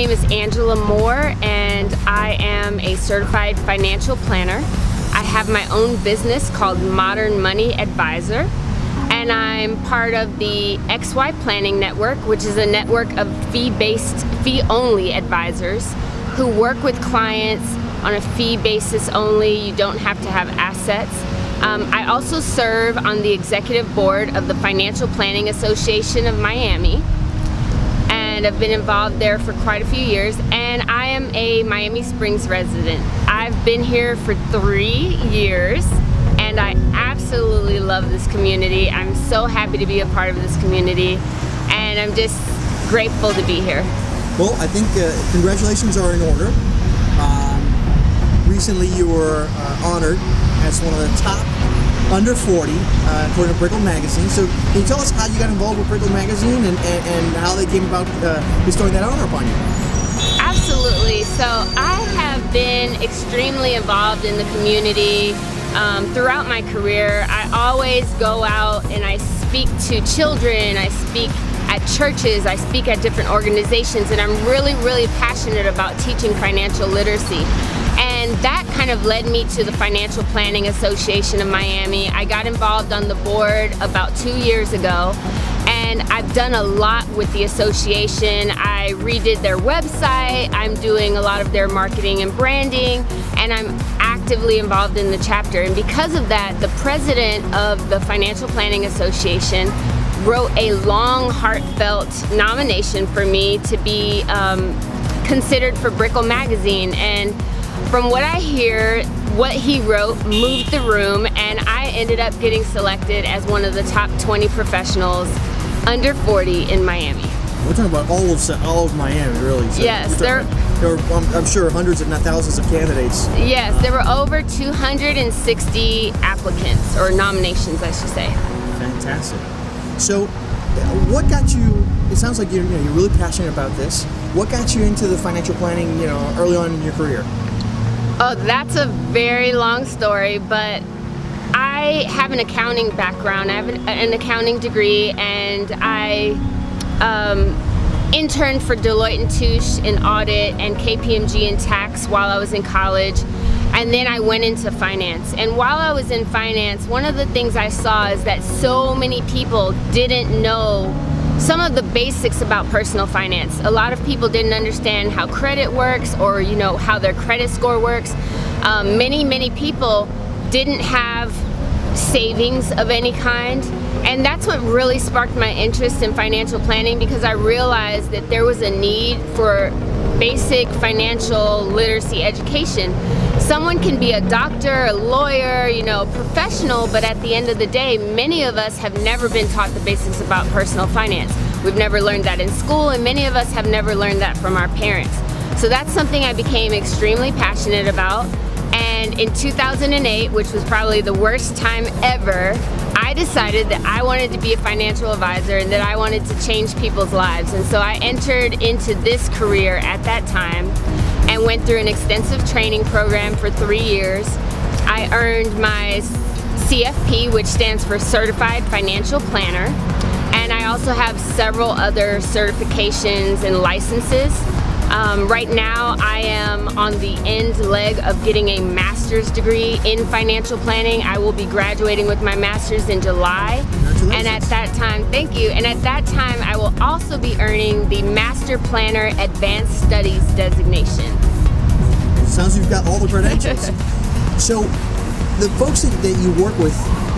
name is Angela Moore, and I am a certified financial planner. I have my own business called Modern Money Advisor, and I'm part of the XY Planning Network, which is a network of fee-only advisors who work with clients on a fee basis only. You don't have to have assets. I also serve on the executive board of the Financial Planning Association of Miami, and I've been involved there for quite a few years, and I am a Miami Springs resident. I've been here for 3 years, and I absolutely love this community. I'm so happy to be a part of this community, and I'm just grateful to be here. Well, I think congratulations are in order. Recently you were honored as one of the top under 40 according to Brickell Magazine. So can you tell us how you got involved with Brickell Magazine and how they came about bestowing that honor upon you? Absolutely. So I have been extremely involved in the community throughout my career. I always go out and I speak to children, I speak at churches, I speak at different organizations, and I'm really, really passionate about teaching financial literacy. And that kind of led me to the Financial Planning Association of Miami. I got involved on the board about 2 years ago, and I've done a lot with the association. I redid their website, I'm doing a lot of their marketing and branding, and I'm actively involved in the chapter. And because of that, the president of the Financial Planning Association wrote a long, heartfelt nomination for me to be considered for Brickell Magazine. And from what I hear, what he wrote moved the room, and I ended up getting selected as one of the top 20 professionals under 40 in Miami. We're talking about all of Miami, really. So yes, there were, I'm sure, hundreds if not thousands of candidates. Yes, there were over 260 applicants, or nominations, I should say. Fantastic. So, what got you? It sounds like you're really passionate about this. What got you into the financial planning, early on in your career? Oh, that's a very long story, but I have an accounting background. I have an accounting degree, and I interned for Deloitte & Touche in audit and KPMG in tax while I was in college. And then I went into finance. And while I was in finance, one of the things I saw is that so many people didn't know some of the basics about personal finance. A lot of people didn't understand how credit works, or how their credit score works. Many people didn't have savings of any kind, and that's what really sparked my interest in financial planning, because I realized that there was a need for basic financial literacy education. Someone can be a doctor, a lawyer, professional, but at the end of the day, many of us have never been taught the basics about personal finance. We've never learned that in school, and many of us have never learned that from our parents. So that's something I became extremely passionate about. And in 2008, which was probably the worst time ever, I decided that I wanted to be a financial advisor and that I wanted to change people's lives. And so I entered into this career at that time and went through an extensive training program for 3 years. I earned my CFP, which stands for Certified Financial Planner, and I also have several other certifications and licenses. Right now I am on the end leg of getting a master's degree in financial planning. I will be graduating with my master's in July. Congratulations. And at that time, thank you, and at that time I will also be earning the Master Planner Advanced Studies designation. It sounds like you've got all the credentials. So the folks that you work with,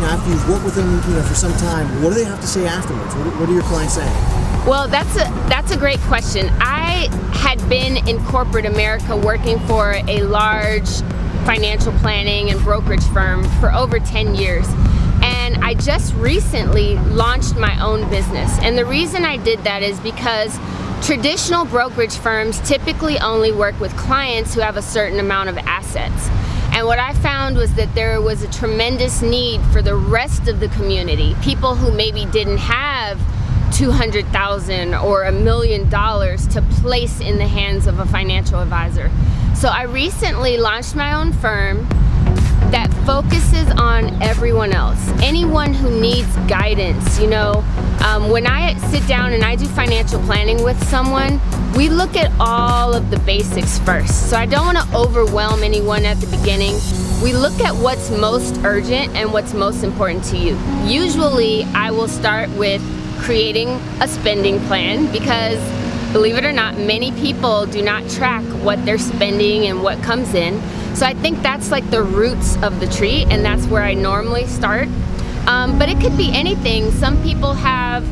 after you've worked with them for some time, what do they have to say afterwards? What are your clients saying? Well, that's a great question. I had been in corporate America working for a large financial planning and brokerage firm for over 10 years. And I just recently launched my own business. And the reason I did that is because traditional brokerage firms typically only work with clients who have a certain amount of assets. And what I found was that there was a tremendous need for the rest of the community, people who maybe didn't have $200,000 or $1 million to place in the hands of a financial advisor. So I recently launched my own firm that focuses on everyone else, anyone who needs guidance. When I sit down and I do financial planning with someone, we look at all of the basics first. So I don't want to overwhelm anyone at the beginning. We look at what's most urgent and what's most important to you. Usually I will start with creating a spending plan because, believe it or not, many people do not track what they're spending and what comes in. So I think that's like the roots of the tree, and that's where I normally start. But it could be anything. Some people have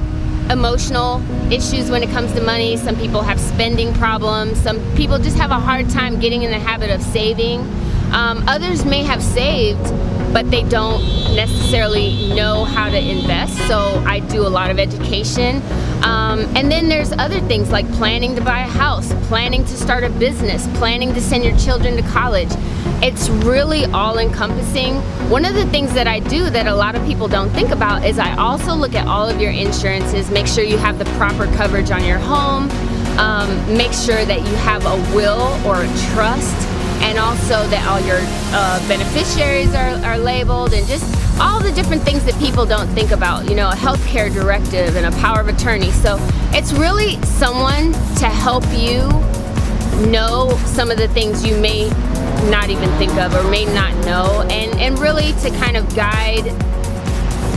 emotional issues when it comes to money. Some people have spending problems. Some people just have a hard time getting in the habit of saving. Others may have saved, but they don't necessarily know how to invest. So I do a lot of education. And then there's other things like planning to buy a house, planning to start a business, planning to send your children to college. It's really all encompassing. One of the things that I do that a lot of people don't think about is I also look at all of your insurances, make sure you have the proper coverage on your home, make sure that you have a will or a trust, and also that all your beneficiaries are labeled, and just all the different things that people don't think about, a healthcare directive and a power of attorney. So it's really someone to help you know some of the things you may not even think of or may not know, and really to kind of guide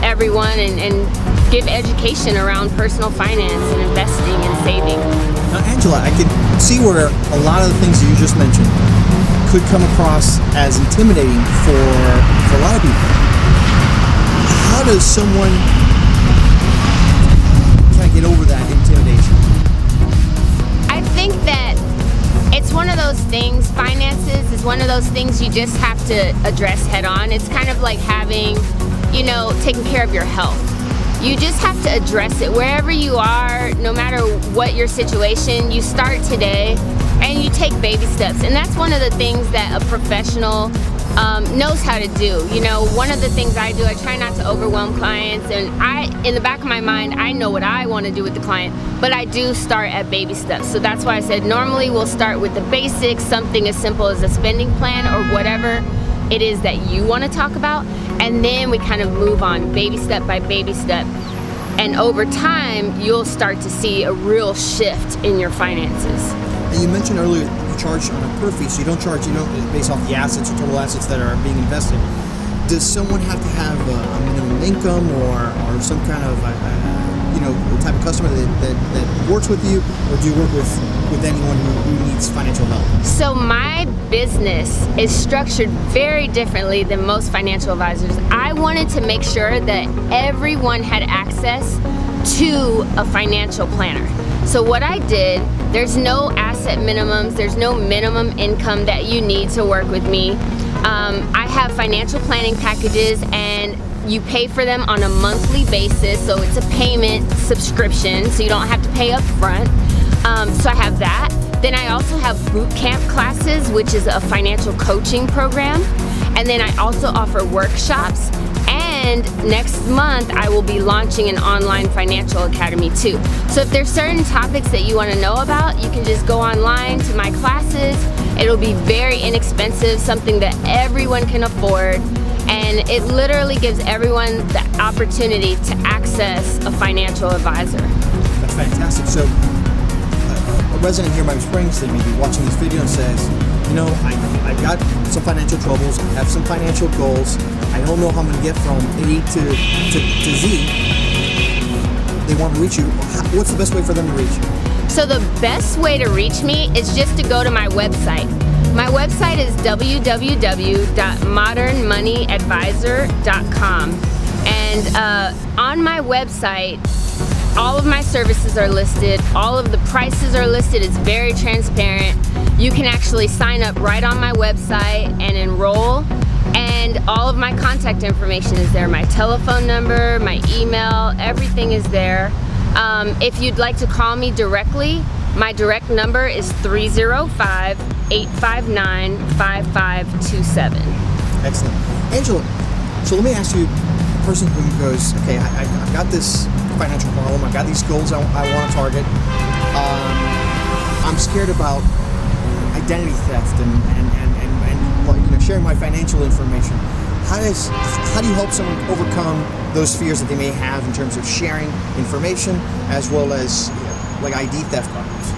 everyone and give education around personal finance and investing and saving. Now, Angela, I can see where a lot of the things that you just mentioned could come across as intimidating for a lot of people. How does someone kind of get over that intimidation? I think that it's one of those things, finances is one of those things you just have to address head on. It's kind of like having, taking care of your health. You just have to address it wherever you are, no matter what your situation. You start today and you take baby steps. And that's one of the things that a professional knows how to do. One of the things I do, I try not to overwhelm clients, and in the back of my mind, I know what I want to do with the client, but I do start at baby steps. So that's why I said normally we'll start with the basics, something as simple as a spending plan or whatever it is that you want to talk about, and then we kind of move on baby step by baby step. And over time, you'll start to see a real shift in your finances. And you mentioned earlier you charge on a per fee, so you don't based off the assets or total assets that are being invested. Does someone have to have a minimum income or some kind of type of customer that works with you, or do you work with anyone who needs financial help? So my business is structured very differently than most financial advisors. I wanted to make sure that everyone had access to a financial planner. So what I did, there's no asset minimums, there's no minimum income that you need to work with me. I have financial planning packages, and you pay for them on a monthly basis, so it's a payment subscription, so you don't have to pay up front. So I have that. Then I also have boot camp classes, which is a financial coaching program. And then I also offer workshops. And next month, I will be launching an online financial academy too. So if there's certain topics that you want to know about, you can just go online to my classes. It'll be very inexpensive, something that everyone can afford. And it literally gives everyone the opportunity to access a financial advisor. That's fantastic. So a resident here in Miami Springs, they may be watching this video and says, I've got some financial troubles, I have some financial goals, I don't know how I'm going to get from A to Z. They want to reach you. What's the best way for them to reach you? So the best way to reach me is just to go to my website. My website is www.modernmoneyadvisor.com. And on my website, all of my services are listed. All of the prices are listed. It's very transparent. You can actually sign up right on my website and enroll. And all of my contact information is there. My telephone number, my email, everything is there. If you'd like to call me directly, my direct number is 305-859-5527. Excellent. Angela, so let me ask you, a person who goes, okay, I've got this financial problem, I've got these goals I want to target, I'm scared about identity theft and sharing my financial information. How how do you help someone overcome those fears that they may have in terms of sharing information as well as like ID theft problems?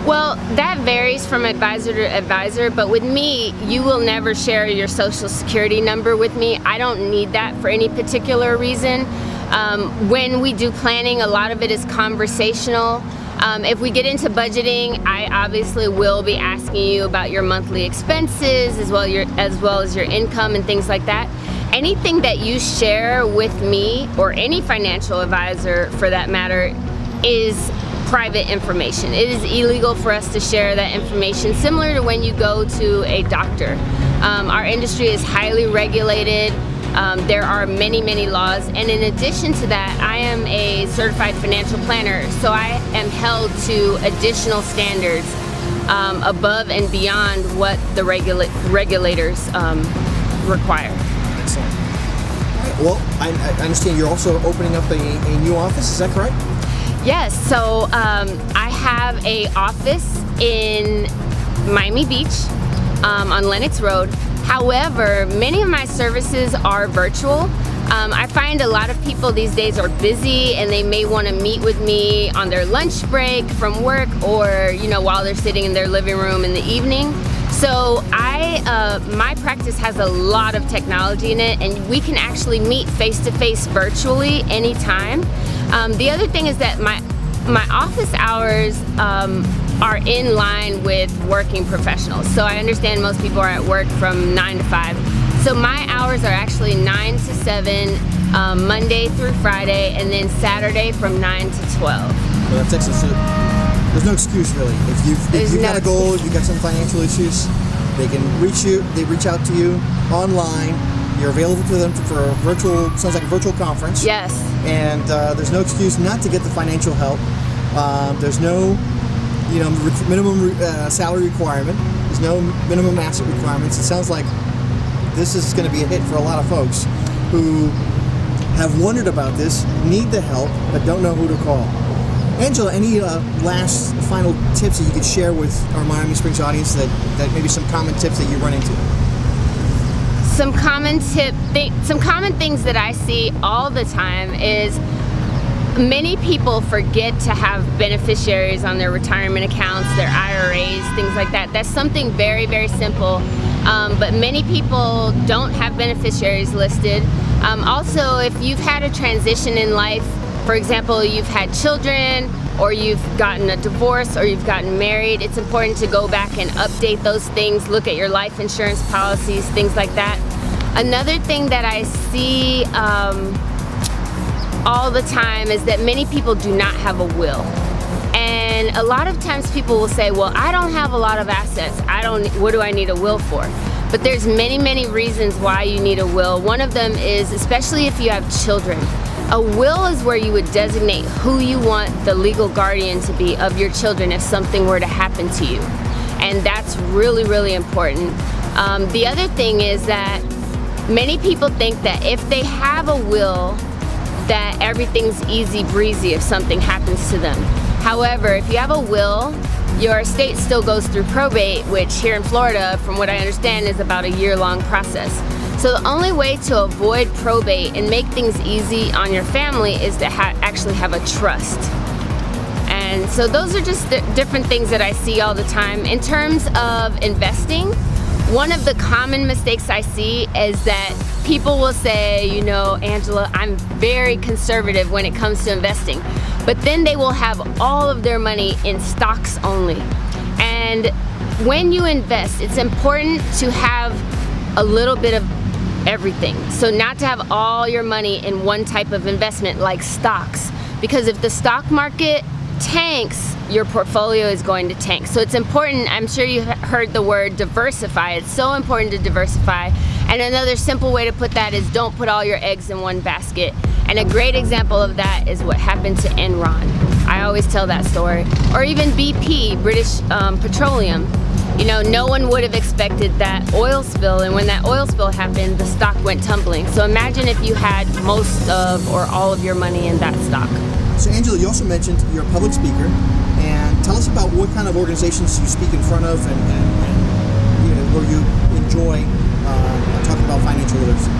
Well, that varies from advisor to advisor, but with me, you will never share your social security number with me. I don't need that for any particular reason. When we do planning, a lot of it is conversational. If we get into budgeting, I obviously will be asking you about your monthly expenses as well as your income and things like that. Anything that you share with me or any financial advisor for that matter is private information. It is illegal for us to share that information, similar to when you go to a doctor. Our industry is highly regulated. There are many, many laws, and in addition to that, I am a certified financial planner, so I am held to additional standards above and beyond what the regulators require. Excellent. All right. Well, I understand you're also opening up a new office, is that correct? Yes, so I have a office in Miami Beach on Lenox Road. However, many of my services are virtual. I find a lot of people these days are busy and they may want to meet with me on their lunch break from work or while they're sitting in their living room in the evening. So my practice has a lot of technology in it, and we can actually meet face-to-face virtually anytime. The other thing is that my office hours are in line with working professionals. So I understand most people are at work from 9 to 5. So my hours are actually 9 to 7, Monday through Friday, and then Saturday from 9 to 12. Well, that's excellent. So there's no excuse really. If you've got a goal, you've got some financial issues, they can reach you. They reach out to you online. You're available to them for a virtual, sounds like a virtual conference. Yes. And there's no excuse not to get the financial help. There's no, minimum salary requirement. There's no minimum asset requirements. It sounds like this is going to be a hit for a lot of folks who have wondered about this, need the help, but don't know who to call. Angela, any last final tips that you could share with our Miami Springs audience that maybe some common tips that you run into? Some common things that I see all the time is many people forget to have beneficiaries on their retirement accounts, their IRAs, things like that. That's something very, very simple, but many people don't have beneficiaries listed. Also, if you've had a transition in life, for example, you've had children, or you've gotten a divorce, or you've gotten married, it's important to go back and update those things, look at your life insurance policies, things like that. Another thing that I see all the time is that many people do not have a will. And a lot of times people will say, well, I don't have a lot of assets. What do I need a will for? But there's many, many reasons why you need a will. One of them is, especially if you have children, a will is where you would designate who you want the legal guardian to be of your children if something were to happen to you. And that's really, really important. The other thing is that many people think that if they have a will, that everything's easy breezy if something happens to them. However, if you have a will, your estate still goes through probate, which here in Florida, from what I understand, is about a year-long process. So the only way to avoid probate and make things easy on your family is to actually have a trust. And so those are just different things that I see all the time. In terms of investing, one of the common mistakes I see is that people will say, Angela, I'm very conservative when it comes to investing. But then they will have all of their money in stocks only. And when you invest, it's important to have a little bit of everything. So not to have all your money in one type of investment like stocks, because if the stock market tanks, your portfolio is going to tank. So it's important, I'm sure you heard the word diversify. It's so important to diversify. And another simple way to put that is don't put all your eggs in one basket. And a great example of that is what happened to Enron. I always tell that story. Or even BP, British Petroleum. No one would have expected that oil spill, and when that oil spill happened, the stock went tumbling. So imagine if you had most of or all of your money in that stock. So Angela, you also mentioned you're a public speaker, and tell us about what kind of organizations you speak in front of and where you enjoy talking about financial literacy.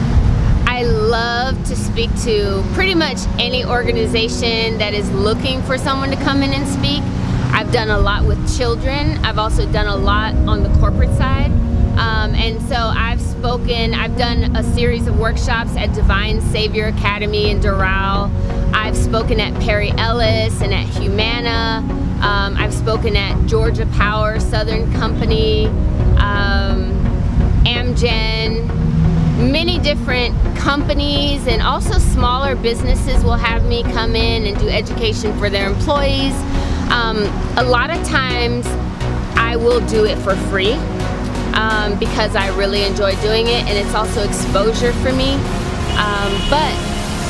love to speak to pretty much any organization that is looking for someone to come in and speak. I've done a lot with children. I've also done a lot on the corporate side. And so I've done a series of workshops at Divine Savior Academy in Doral. I've spoken at Perry Ellis and at Humana. I've spoken at Georgia Power, Southern Company, Amgen. Many different companies and also smaller businesses will have me come in and do education for their employees. A lot of times I will do it for free because I really enjoy doing it, and it's also exposure for me. But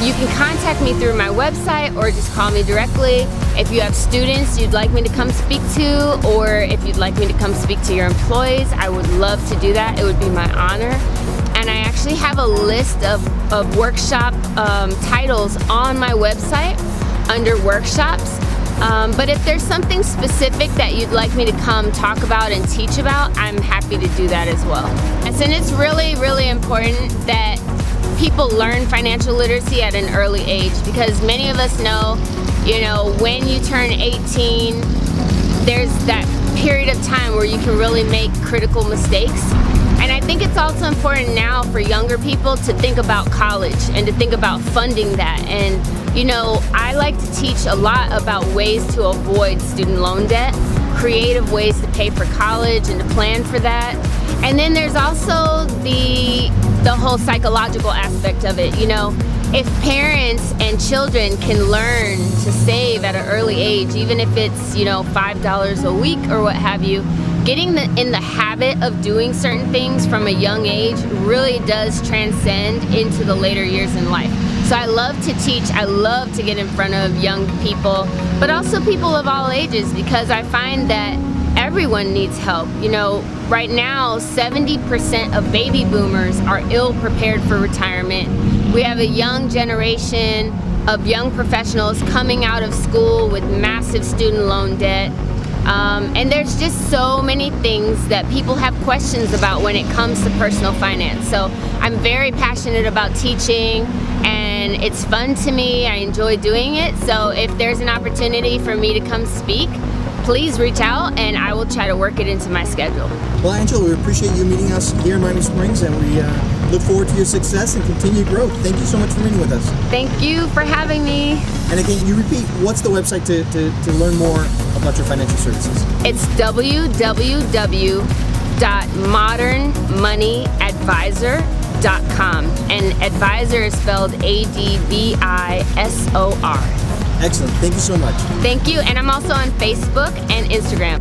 you can contact me through my website or just call me directly. If you have students you'd like me to come speak to, or if you'd like me to come speak to your employees, I would love to do that. It would be my honor. And I actually have a list of workshop titles on my website under workshops. But if there's something specific that you'd like me to come talk about and teach about, I'm happy to do that as well. And it's really, really important that people learn financial literacy at an early age, because many of us know, when you turn 18, there's that period of time where you can really make critical mistakes. And I think it's also important now for younger people to think about college and to think about funding that. And I like to teach a lot about ways to avoid student loan debt, creative ways to pay for college and to plan for that. And then there's also the whole psychological aspect of it. If parents and children can learn to save at an early age, even if it's, $5 a week or what have you, getting in the habit of doing certain things from a young age really does transcend into the later years in life. So I love to teach, I love to get in front of young people, but also people of all ages, because I find that everyone needs help. Right now, 70% of baby boomers are ill prepared for retirement. We have a young generation of young professionals coming out of school with massive student loan debt. And there's just so many things that people have questions about when it comes to personal finance. So I'm very passionate about teaching, and it's fun to me. I enjoy doing it. So if there's an opportunity for me to come speak, please reach out and I will try to work it into my schedule. Well, Angela, we appreciate you meeting us here in Miami Springs, and we look forward to your success and continued growth. Thank you so much for meeting with us. Thank you for having me. And again, you repeat, what's the website to learn more about your financial services? It's www.modernmoneyadvisor.com, and advisor is spelled ADVISOR. Excellent. Thank you so much. Thank you. And I'm also on Facebook and Instagram.